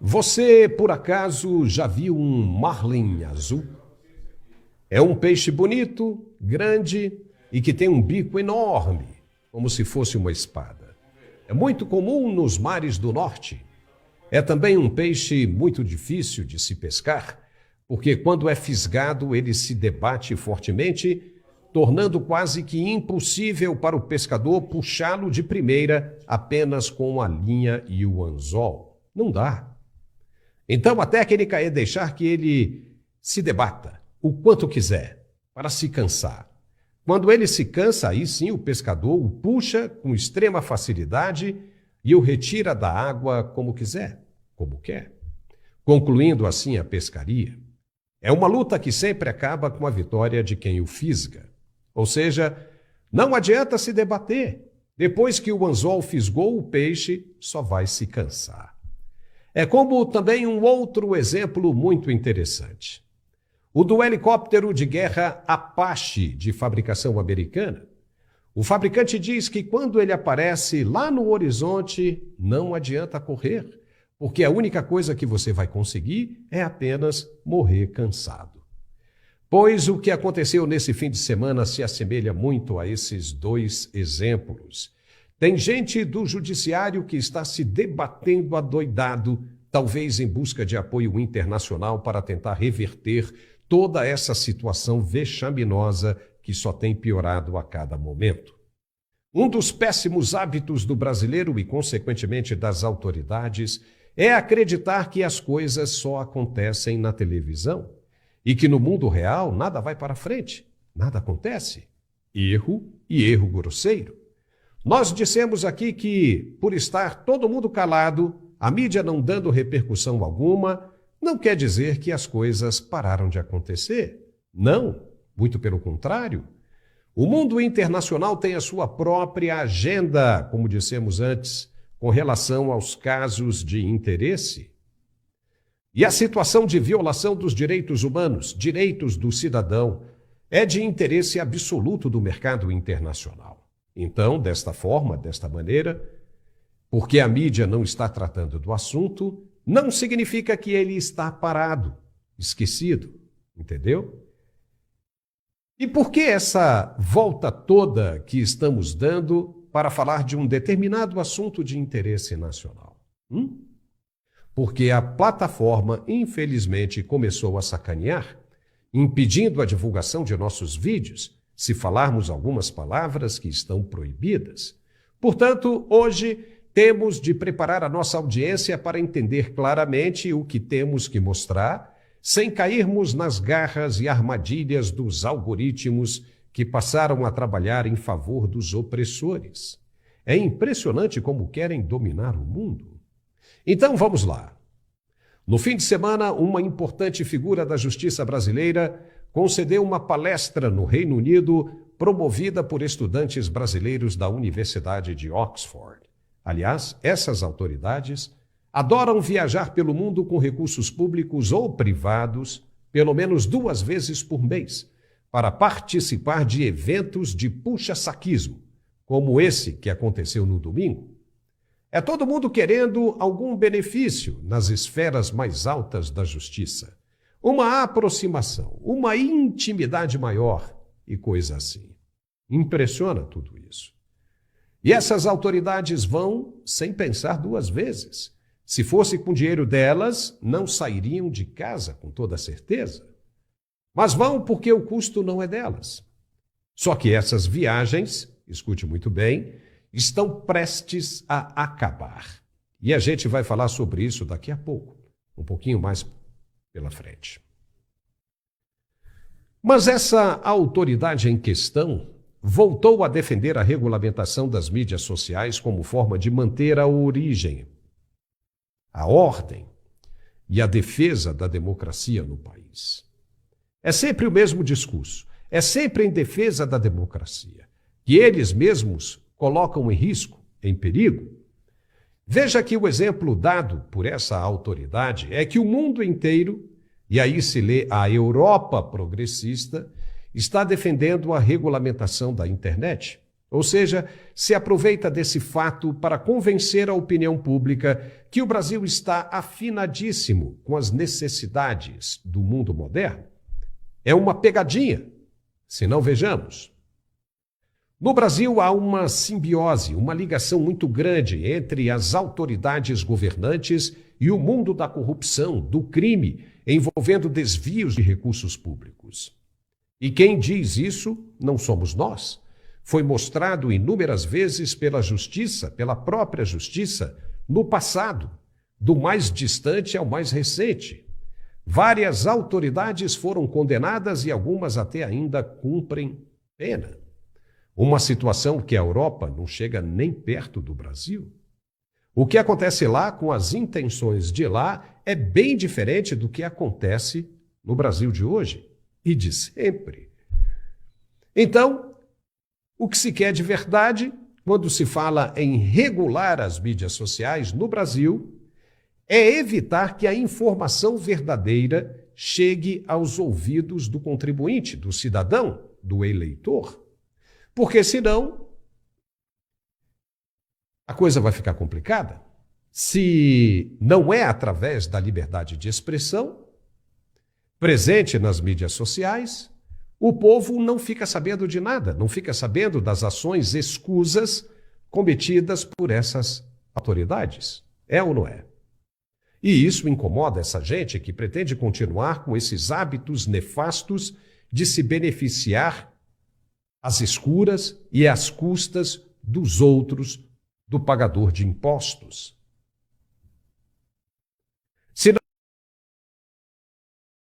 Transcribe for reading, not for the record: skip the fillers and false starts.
Você, por acaso, já viu um marlin azul? É um peixe bonito, grande e que tem um bico enorme, como se fosse uma espada. É muito comum nos mares do norte. É também um peixe muito difícil de se pescar, porque quando é fisgado ele se debate fortemente, tornando quase que impossível para o pescador puxá-lo de primeira apenas com a linha e o anzol. Não dá. Então, até que ele cair, deixar que ele se debata o quanto quiser, para se cansar. Quando ele se cansa, aí sim o pescador o puxa com extrema facilidade e o retira da água como quiser, como quer, concluindo assim a pescaria. É uma luta que sempre acaba com a vitória de quem o fisga. Ou seja, não adianta se debater. Depois que o anzol fisgou o peixe, só vai se cansar. É como também um outro exemplo muito interessante. O do helicóptero de guerra Apache, de fabricação americana. O fabricante diz que quando ele aparece lá no horizonte, não adianta correr, porque a única coisa que você vai conseguir é apenas morrer cansado. Pois o que aconteceu nesse fim de semana se assemelha muito a esses dois exemplos. Tem gente do judiciário que está se debatendo adoidado, talvez em busca de apoio internacional para tentar reverter toda essa situação vexaminosa que só tem piorado a cada momento. Um dos péssimos hábitos do brasileiro e, consequentemente, das autoridades é acreditar que as coisas só acontecem na televisão e que no mundo real nada vai para frente, nada acontece. Erro e erro grosseiro. Nós dissemos aqui que, por estar todo mundo calado, a mídia não dando repercussão alguma, não quer dizer que as coisas pararam de acontecer. Não, muito pelo contrário. O mundo internacional tem a sua própria agenda, como dissemos antes, com relação aos casos de interesse. E a situação de violação dos direitos humanos, direitos do cidadão, é de interesse absoluto do mercado internacional. Então, desta forma, desta maneira, porque a mídia não está tratando do assunto, não significa que ele está parado, esquecido, entendeu? E por que essa volta toda que estamos dando para falar de um determinado assunto de interesse nacional? Porque a plataforma, infelizmente, começou a sacanear, impedindo a divulgação de nossos vídeos, se falarmos algumas palavras que estão proibidas. Portanto, hoje temos de preparar a nossa audiência para entender claramente o que temos que mostrar, sem cairmos nas garras e armadilhas dos algoritmos que passaram a trabalhar em favor dos opressores. É impressionante como querem dominar o mundo. Então vamos lá. No fim de semana, uma importante figura da justiça brasileira concedeu uma palestra no Reino Unido promovida por estudantes brasileiros da Universidade de Oxford. Aliás, essas autoridades adoram viajar pelo mundo com recursos públicos ou privados, pelo menos 2 vezes por mês, para participar de eventos de puxa-saquismo, como esse que aconteceu no domingo. É todo mundo querendo algum benefício nas esferas mais altas da justiça, uma aproximação, uma intimidade maior e coisa assim. Impressiona tudo isso. E essas autoridades vão sem pensar 2 vezes. Se fosse com dinheiro delas, não sairiam de casa com toda certeza. Mas vão porque o custo não é delas. Só que essas viagens, escute muito bem, estão prestes a acabar. E a gente vai falar sobre isso daqui a pouco, um pouquinho mais pela frente. Mas essa autoridade em questão voltou a defender a regulamentação das mídias sociais como forma de manter a origem, a ordem e a defesa da democracia no país. É sempre o mesmo discurso, é sempre em defesa da democracia, que eles mesmos colocam em risco, em perigo. Veja que o exemplo dado por essa autoridade é que o mundo inteiro, e aí se lê a Europa progressista, está defendendo a regulamentação da internet, Ou seja, se aproveita desse fato para convencer a opinião pública que o Brasil está afinadíssimo com as necessidades do mundo moderno. É uma pegadinha, se não vejamos. No Brasil há uma simbiose, uma ligação muito grande entre as autoridades governantes e o mundo da corrupção, do crime, envolvendo desvios de recursos públicos. E quem diz isso não somos nós. Foi mostrado inúmeras vezes pela justiça, pela própria justiça, no passado, do mais distante ao mais recente. Várias autoridades foram condenadas e algumas até ainda cumprem pena. Uma situação que a Europa não chega nem perto do Brasil. O que acontece lá com as intenções de lá é bem diferente do que acontece no Brasil de hoje e de sempre. Então, o que se quer de verdade, quando se fala em regular as mídias sociais no Brasil, é evitar que a informação verdadeira chegue aos ouvidos do contribuinte, do cidadão, do eleitor. Porque senão a coisa vai ficar complicada. Se não é através da liberdade de expressão, presente nas mídias sociais, o povo não fica sabendo de nada, não fica sabendo das ações escusas cometidas por essas autoridades. É ou não é? E isso incomoda essa gente que pretende continuar com esses hábitos nefastos de se beneficiar às escuras e às custas dos outros, do pagador de impostos.